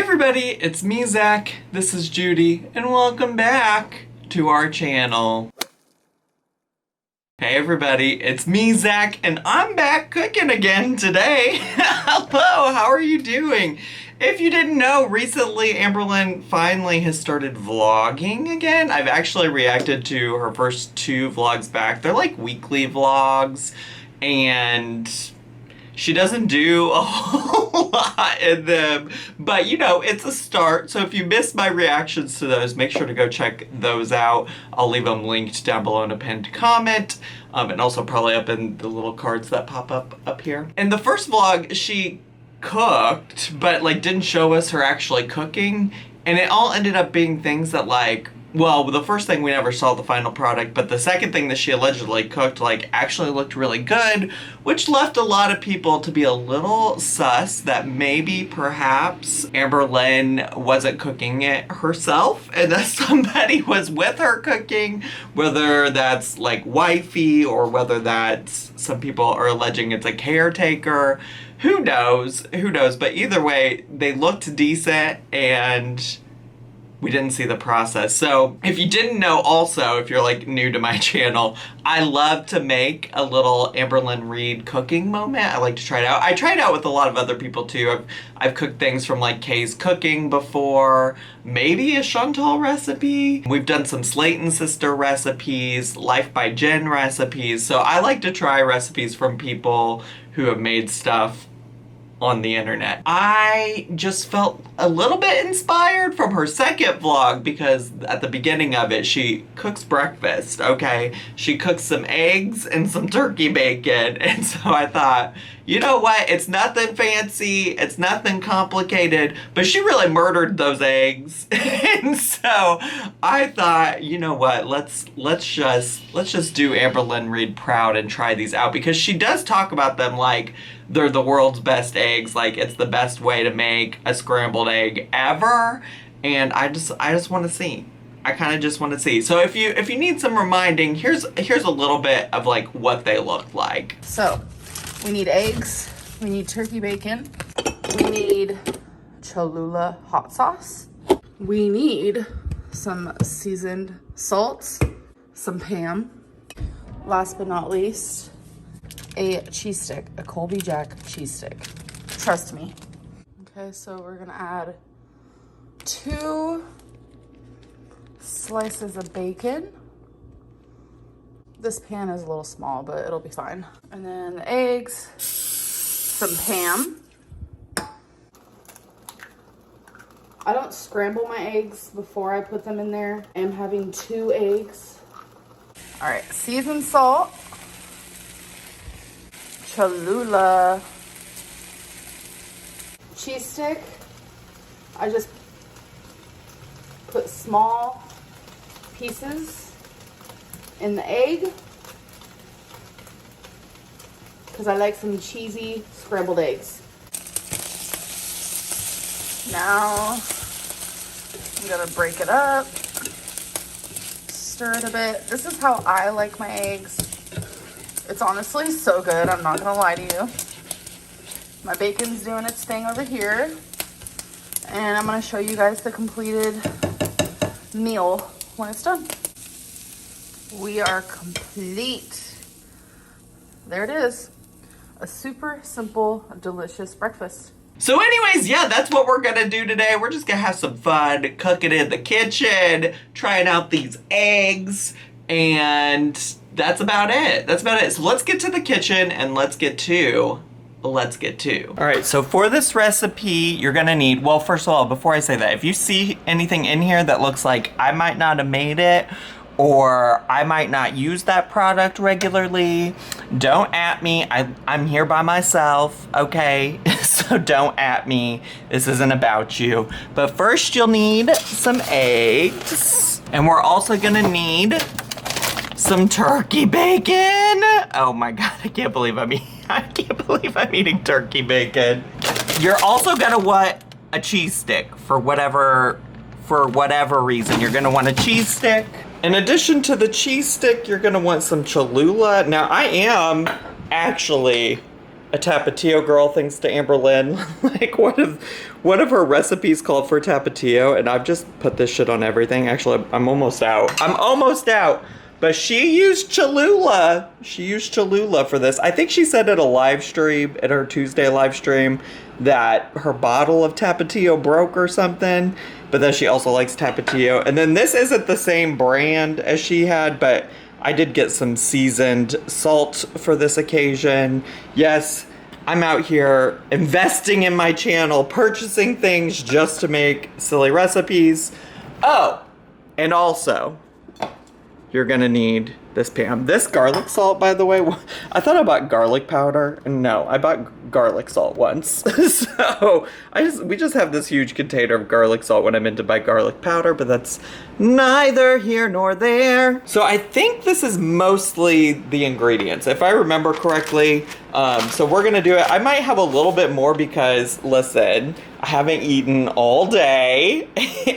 everybody, it's me, Zach, this is Judy, and welcome back to our channel. Hey everybody, it's me, Zach, and I'm back cooking again today. Hello, how are you doing? If you didn't know, recently Amberlynn finally has started vlogging again. I've actually reacted to her first 2 vlogs back. They're like weekly vlogs, and she doesn't do a whole lot in them, but you know, it's a start. So if you missed my reactions to those, make sure to go check those out. I'll leave them linked down below in a pinned comment, and also probably up in the little cards that pop up here. In the first vlog, she cooked, but like didn't show us her actually cooking, and it all ended up being things that like, well, the first thing we never saw the final product, but the second thing that she allegedly cooked like actually looked really good, which left a lot of people to be a little sus that maybe perhaps Amberlynn wasn't cooking it herself and that somebody was with her cooking, whether that's like wifey or whether that's some people are alleging it's a caretaker. Who knows? Who knows? But either way, they looked decent and we didn't see the process. So if you didn't know, also, if you're like new to my channel, I love to make a little Amberlynn Reed cooking moment. I like to try it out. I try it out with a lot of other people too. I've cooked things from like Kay's Cooking before, maybe a Chantal recipe. We've done some Slayton Sister recipes, Life by Jen recipes. So I like to try recipes from people who have made stuff on the internet. I just felt a little bit inspired from her second vlog because at the beginning of it, she cooks breakfast, okay? She cooks some eggs and some turkey bacon. And so I thought, you know what? It's nothing fancy. It's nothing complicated, but she really murdered those eggs. And so I thought, you know what? Let's just do Amberlynn Reed proud and try these out, because she does talk about them like they're the world's best eggs, like it's the best way to make a scrambled egg ever. And I just want to see. I kind of just want to see. So if you need some reminding, here's a little bit of like what they look like. So we need eggs, we need turkey bacon, we need Cholula hot sauce, we need some seasoned salt, some Pam, last but not least, a cheese stick, a Colby Jack cheese stick. Trust me. Okay, so we're gonna add 2 slices of bacon. This pan is a little small, but it'll be fine. And then the eggs, some Pam. I don't scramble my eggs before I put them in there. I'm having 2 eggs. All right, seasoned salt, Cholula cheese stick. I just put small pieces in the egg because I like some cheesy scrambled eggs. Now I'm gonna break it up, stir it a bit. This is how I like my eggs. It's honestly so good, I'm not gonna lie to you. My bacon's doing its thing over here, and I'm gonna show you guys the completed meal when it's done. We are complete. There it is. A super simple, delicious breakfast. So anyways, yeah, that's what we're gonna do today. We're just gonna have some fun cooking in the kitchen, trying out these eggs, and that's about it. That's about it. So let's get to the kitchen and let's get to. All right, so for this recipe, you're gonna need, well, first of all, before I say that, if you see anything in here that looks like I might not have made it, or I might not use that product regularly, don't at me. I'm here by myself, okay? So don't at me. This isn't about you. But first you'll need some eggs, and we're also gonna need some turkey bacon. Oh my God, I can't believe I'm eating turkey bacon. You're also gonna want a cheese stick for whatever reason. You're gonna want a cheese stick. In addition to the cheese stick, you're gonna want some Cholula. Now I am actually a Tapatio girl thanks to Amberlynn. Like one of her recipes called for Tapatio, and I've just put this shit on everything. Actually, I'm almost out. I'm almost out. But she used Cholula. She used Cholula for this. I think she said at a live stream, at her Tuesday live stream, that her bottle of Tapatio broke or something. But then she also likes Tapatio. And then this isn't the same brand as she had, but I did get some seasoned salt for this occasion. Yes, I'm out here investing in my channel, purchasing things just to make silly recipes. Oh, and also, you're gonna need this pan. This garlic salt, by the way, I thought I bought garlic powder, and no, I bought garlic salt once. So we just have this huge container of garlic salt when I meant to buy garlic powder, but that's neither here nor there. So I think this is mostly the ingredients, if I remember correctly. So we're gonna do it. I might have a little bit more because, listen, I haven't eaten all day,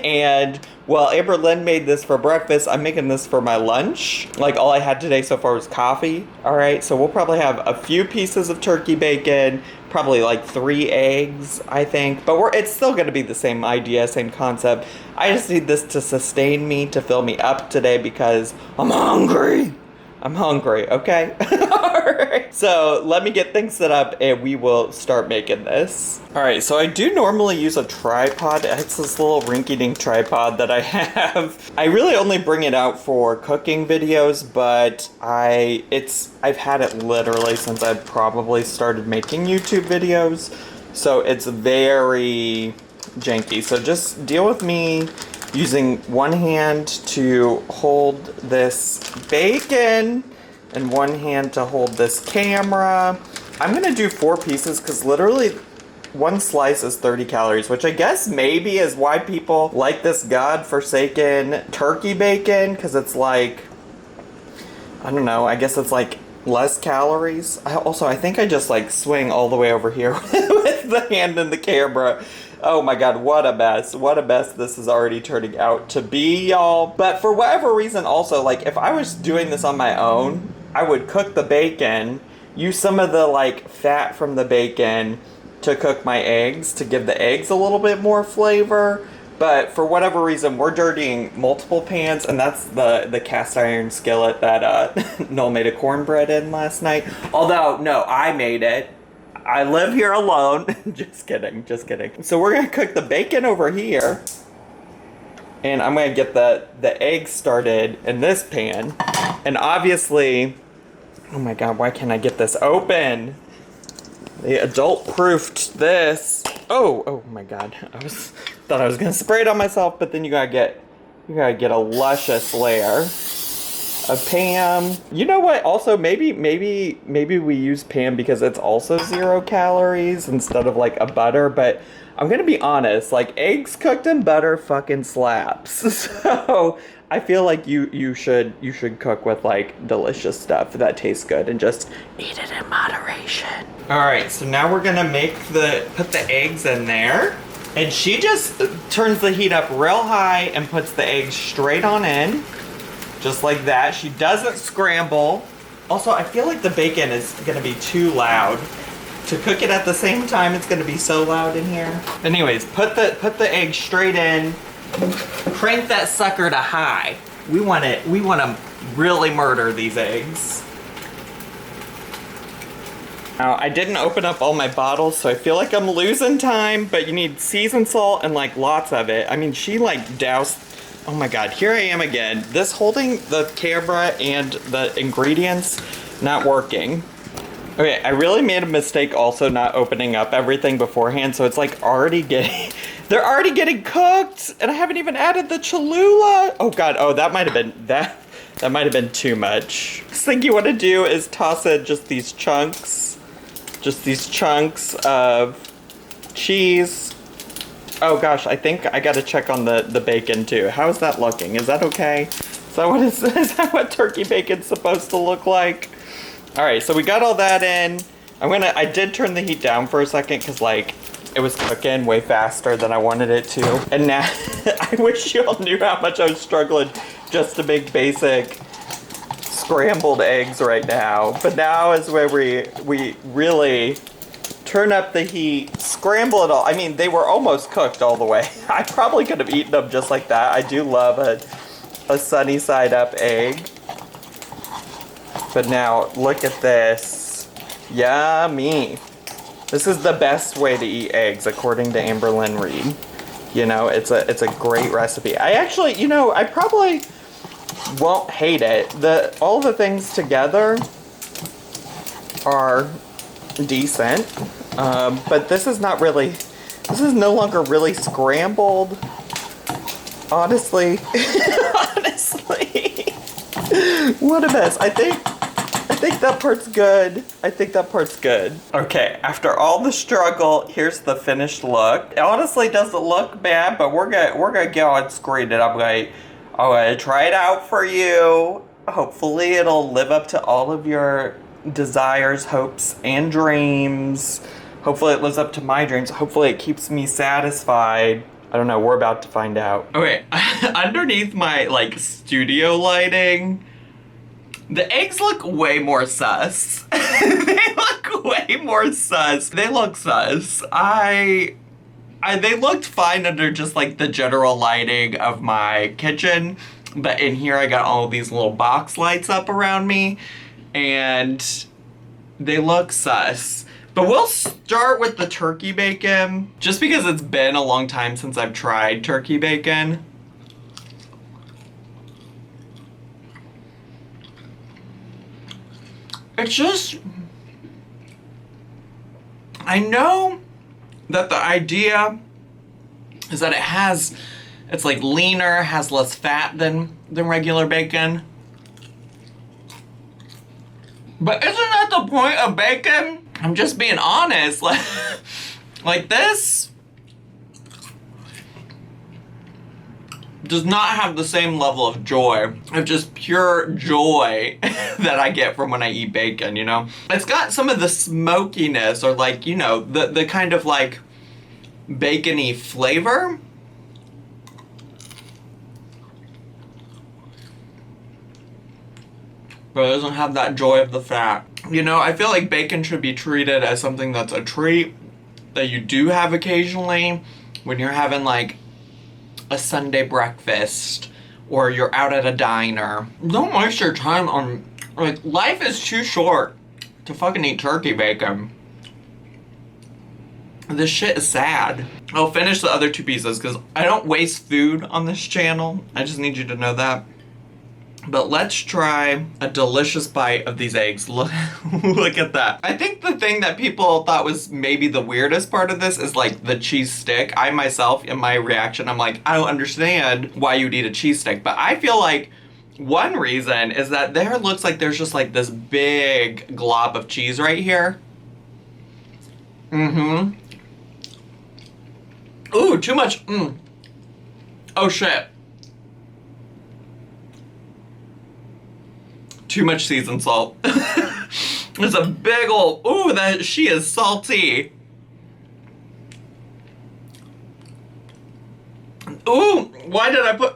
and well, Amberlynn made this for breakfast. I'm making this for my lunch. Like, all I had today so far was coffee. All right, so we'll probably have a few pieces of turkey bacon, probably like 3 eggs, I think. But it's still gonna be the same idea, same concept. I just need this to sustain me, to fill me up today because I'm hungry. I'm hungry, okay? Alright, so let me get things set up and we will start making this. Alright, so I do normally use a tripod. It's this little rinky-dink tripod that I have. I really only bring it out for cooking videos, but I've had it literally since I probably started making YouTube videos. So it's very janky. So just deal with me using one hand to hold this bacon and one hand to hold this camera. I'm gonna do 4 pieces because literally one slice is 30 calories, which I guess maybe is why people like this godforsaken turkey bacon, because it's like, I don't know, I guess it's like less calories. I think I just like swing all the way over here with the hand and the camera. Oh my god, what a mess. What a mess this is already turning out to be, y'all. But for whatever reason also, like, if I was doing this on my own, I would cook the bacon, use some of the, like, fat from the bacon to cook my eggs, to give the eggs a little bit more flavor. But for whatever reason, we're dirtying multiple pans, and that's the cast iron skillet that Noel made a cornbread in last night. Although, no, I made it. I live here alone. Just kidding, just kidding. So we're gonna cook the bacon over here. And I'm gonna get the eggs started in this pan. And obviously, oh my god, why can't I get this open? They adult-proofed this. Oh my god. Thought I was gonna spray it on myself, but then you gotta get a luscious layer of Pam. You know what? Also, maybe we use Pam because it's also 0 calories instead of like a butter. But I'm gonna be honest, like, eggs cooked in butter fucking slaps. So I feel like you should cook with like delicious stuff that tastes good and just eat it in moderation. All right, so now we're gonna put the eggs in there. And she just turns the heat up real high and puts the eggs straight on in. Just like that. She doesn't scramble. Also, I feel like the bacon is gonna be too loud. To cook it at the same time, it's gonna be so loud in here. Anyways, put the egg straight in. Crank that sucker to high. We wanna really murder these eggs. Now, I didn't open up all my bottles, so I feel like I'm losing time, but you need seasoned salt and like lots of it. I mean, she like doused. Oh my god, here I am again. This holding the camera and the ingredients not working. Okay, I really made a mistake also not opening up everything beforehand, so it's like they're already getting cooked, and I haven't even added the Cholula. Oh god, that might have been too much. Next thing you want to do is toss in just these chunks of cheese. Oh gosh, I think I gotta check on the bacon too. How is that looking? Is that okay? Is that what turkey bacon's supposed to look like? All right, so we got all that in. I did turn the heat down for a second because like it was cooking way faster than I wanted it to. And now, I wish y'all knew how much I was struggling just to make basic scrambled eggs right now, but now is where we really turn up the heat, scramble it all. I mean, they were almost cooked all the way. I probably could have eaten them just like that. I do love a sunny side up egg. But now, look at this. Yummy. This is the best way to eat eggs, according to Amberlynn Reed. You know, it's a great recipe. I actually, you know, I probably won't hate it. All the things together are decent. But this is not really, this is no longer really scrambled. Honestly. Honestly. What a mess. I think that part's good. I think that part's good. Okay, after all the struggle, here's the finished look. It honestly doesn't look bad, but we're gonna go on screen and I'm gonna try it out for you. Hopefully it'll live up to all of your desires, hopes, and dreams. Hopefully it lives up to my dreams. Hopefully it keeps me satisfied. I don't know, we're about to find out. Okay, underneath my like studio lighting, the eggs look way more sus. They look way more sus. They look sus. They looked fine under just like the general lighting of my kitchen, but in here I got all of these little box lights up around me, and they look sus. But we'll start with the turkey bacon, just because it's been a long time since I've tried turkey bacon. It's just, I know that the idea is that it's like leaner, has less fat than regular bacon. But isn't that the point of bacon? I'm just being honest. Like this does not have the same level of joy, of just pure joy that I get from when I eat bacon, you know? It's got some of the smokiness, or like, you know, the kind of like bacony flavor. But it doesn't have that joy of the fat. You know, I feel like bacon should be treated as something that's a treat that you do have occasionally when you're having like a Sunday breakfast or you're out at a diner. Don't waste your time on, like, life is too short to fucking eat turkey bacon. This shit is sad. I'll finish the other two pieces because I don't waste food on this channel. I just need you to know that. But let's try a delicious bite of these eggs. Look, look at that. I think the thing that people thought was maybe the weirdest part of this is like the cheese stick. I myself, in my reaction, I'm like, I don't understand why you'd eat a cheese stick. But I feel like one reason is that there looks like there's just like this big glob of cheese right here. Mm-hmm. Ooh, too much. Oh shit. Too much seasoned salt. There's a big old, ooh, she is salty. Ooh, why did I put,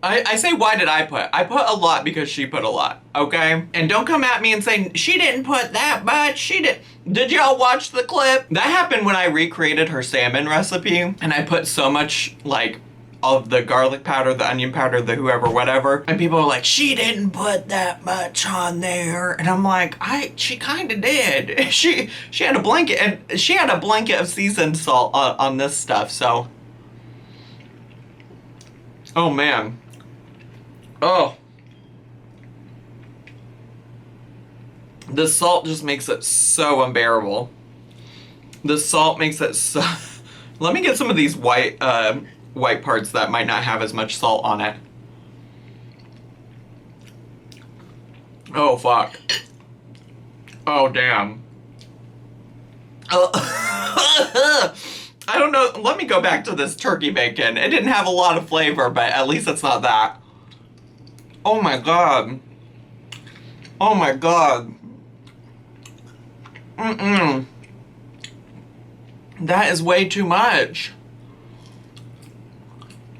I say why did I put? I put a lot because she put a lot, okay? And don't come at me and say, she didn't put that much, she did. Did y'all watch the clip? That happened when I recreated her salmon recipe, and I put so much, like, of the garlic powder, the onion powder, the whoever, whatever. And people are like, she didn't put that much on there. And I'm like, she kind of did. She had a blanket, and she had a blanket of seasoned salt on this stuff, so. Oh man. Oh. The salt just makes it so unbearable. The salt makes it so. Let me get some of these white parts that might not have as much salt on it. Oh, fuck. Oh, damn. I don't know. Let me go back to this turkey bacon. It didn't have a lot of flavor, but at least it's not that. Oh, my God. Oh, my God. Mm-mm. That is way too much.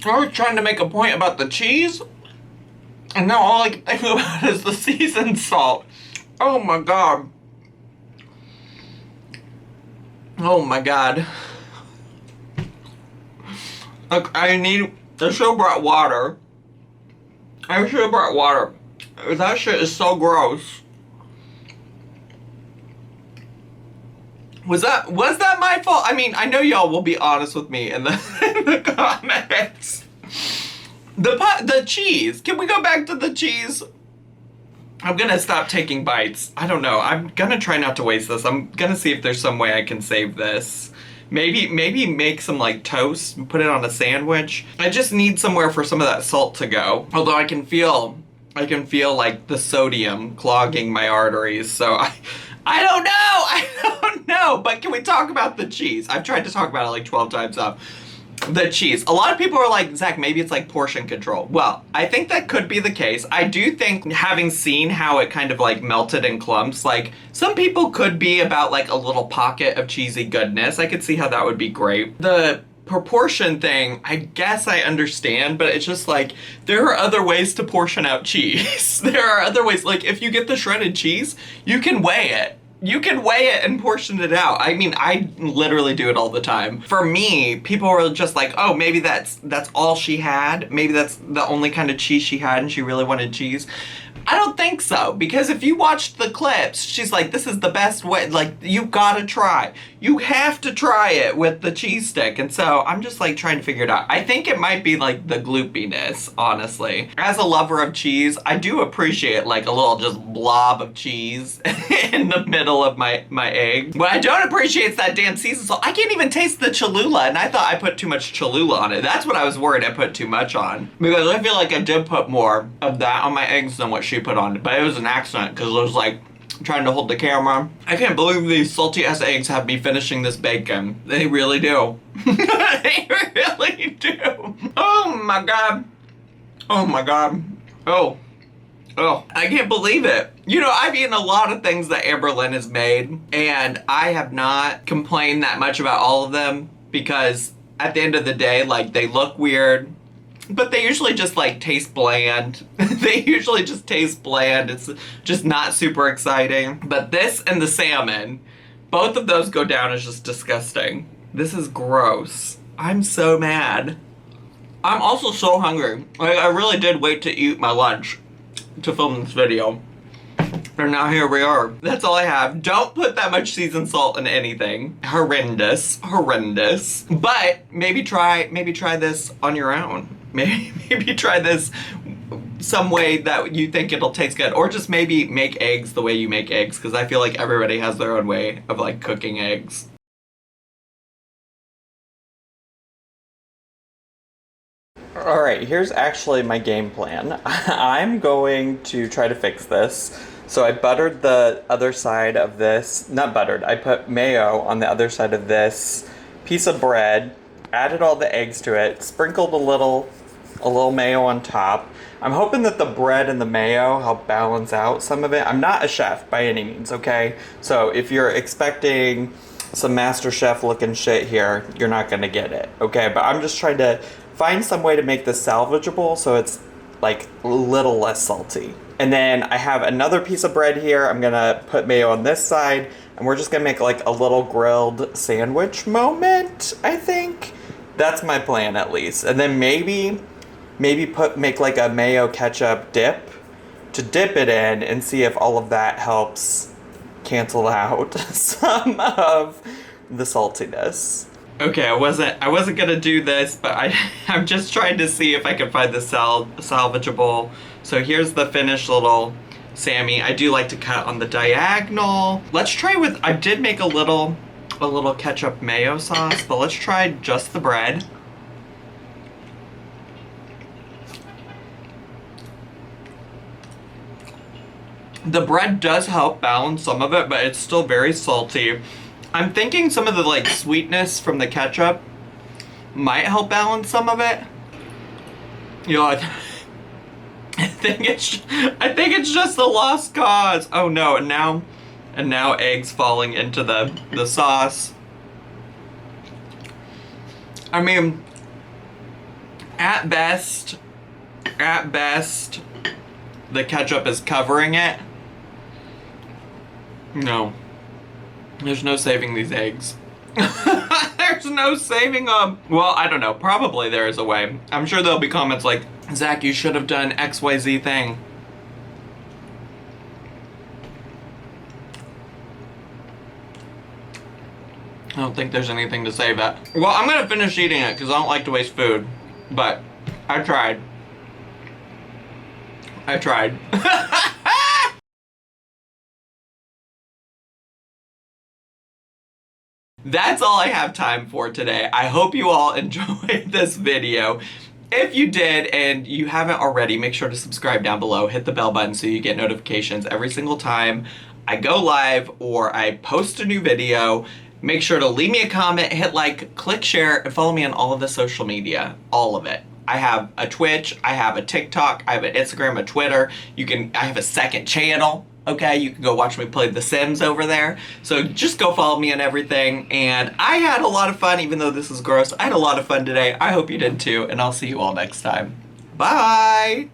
I was trying to make a point about the cheese, And now all I can think about is the seasoned salt. Oh my god. Oh my god. Look, I should have brought water. I should have brought water. That shit is so gross. Was that my fault? I mean, I know y'all will be honest with me in the comments. The cheese. Can we go back to the cheese? I'm gonna stop taking bites. I don't know. I'm gonna try not to waste this. I'm gonna see if there's some way I can save this. Maybe make some like toast and put it on a sandwich. I just need somewhere for some of that salt to go. Although I can feel like the sodium clogging my arteries. So I don't know. I don't know. But can we talk about the cheese? I've tried to talk about it like 12 times now. The cheese. A lot of people are like, Zach, maybe it's like portion control. Well, I think that could be the case. I do think, having seen how it kind of like melted in clumps, like some people could be about like a little pocket of cheesy goodness. I could see how that would be great. The proportion thing, I guess I understand, but it's just like, there are other ways to portion out cheese. There are other ways. Like if you get the shredded cheese, you can weigh it. You can weigh it and portion it out. I mean, I literally do it all the time. For me, people were just like, oh, maybe that's all she had. Maybe that's the only kind of cheese she had and she really wanted cheese. I don't think so, because if you watched the clips, she's like, this is the best way, like, you gotta try. You have to try it with the cheese stick, and so I'm just, like, trying to figure it out. I think it might be, like, the gloopiness, honestly. As a lover of cheese, I do appreciate, like, a little just blob of cheese in the middle of my egg. What I don't appreciate is that damn seasoned salt. I can't even taste the Cholula, and I thought I put too much Cholula on it. That's what I was worried I put too much on, because I feel like I did put more of that on my eggs than what she put on it, but it was an accident because I was like trying to hold the camera. I can't believe these salty ass eggs have me finishing this bacon. They really do. They really do. Oh my god. Oh my god. Oh. I can't believe it. You know, I've eaten a lot of things that Amberlynn has made, and I have not complained that much about all of them, because at the end of the day, like, they look weird, but they usually just, like, taste bland. They usually just taste bland. It's just not super exciting. But this and the salmon, both of those go down as just disgusting. This is gross. I'm so mad. I'm also so hungry. Like, I really did wait to eat my lunch to film this video. And now here we are. That's all I have. Don't put that much seasoned salt in anything. Horrendous. Horrendous. But maybe try this on your own. Maybe try this some way that you think it'll taste good. Or just maybe make eggs the way you make eggs, because I feel like everybody has their own way of like cooking eggs. Alright, here's actually my game plan. I'm going to try to fix this. So I buttered the other side of this, not buttered, I put mayo on the other side of this piece of bread, added all the eggs to it, sprinkled a little mayo on top. I'm hoping that the bread and the mayo help balance out some of it. I'm not a chef by any means, okay? So if you're expecting some MasterChef looking shit here, you're not gonna get it, okay? But I'm just trying to find some way to make this salvageable so it's like a little less salty. And then I have another piece of bread here. I'm gonna put mayo on this side, and we're just gonna make like a little grilled sandwich moment, I think. That's my plan, at least. And then maybe make like a mayo ketchup dip to dip it in and see if all of that helps cancel out some of the saltiness. Okay, I wasn't gonna do this, but I'm just trying to see if I can find the salvageable. So here's the finished little Sammy. I do like to cut on the diagonal. Let's try with, I did make a little ketchup mayo sauce, but let's try just the bread. The bread does help balance some of it, but it's still very salty. I'm thinking some of the like sweetness from the ketchup might help balance some of it. You know, I think it's just a lost cause. Oh no, and now eggs falling into the sauce. I mean, at best, the ketchup is covering it. No. There's no saving these eggs. There's no saving them. Well, I don't know. Probably there is a way. I'm sure there'll be comments like, Zach, you should have done XYZ thing. I don't think there's anything to save it. Well, I'm gonna finish eating it because I don't like to waste food. But I tried. I tried. That's all I have time for today. I hope you all enjoyed this video. If you did and you haven't already, make sure to subscribe down below. Hit the bell button so you get notifications every single time I go live or I post a new video. Make sure to leave me a comment, hit like, click share, and follow me on all of the social media. All of it. I have a Twitch, I have a TikTok, I have an Instagram, a Twitter. I have a second channel. Okay, you can go watch me play The Sims over there. So just go follow me on everything. And I had a lot of fun, even though this is gross. I had a lot of fun today. I hope you did too, and I'll see you all next time. Bye!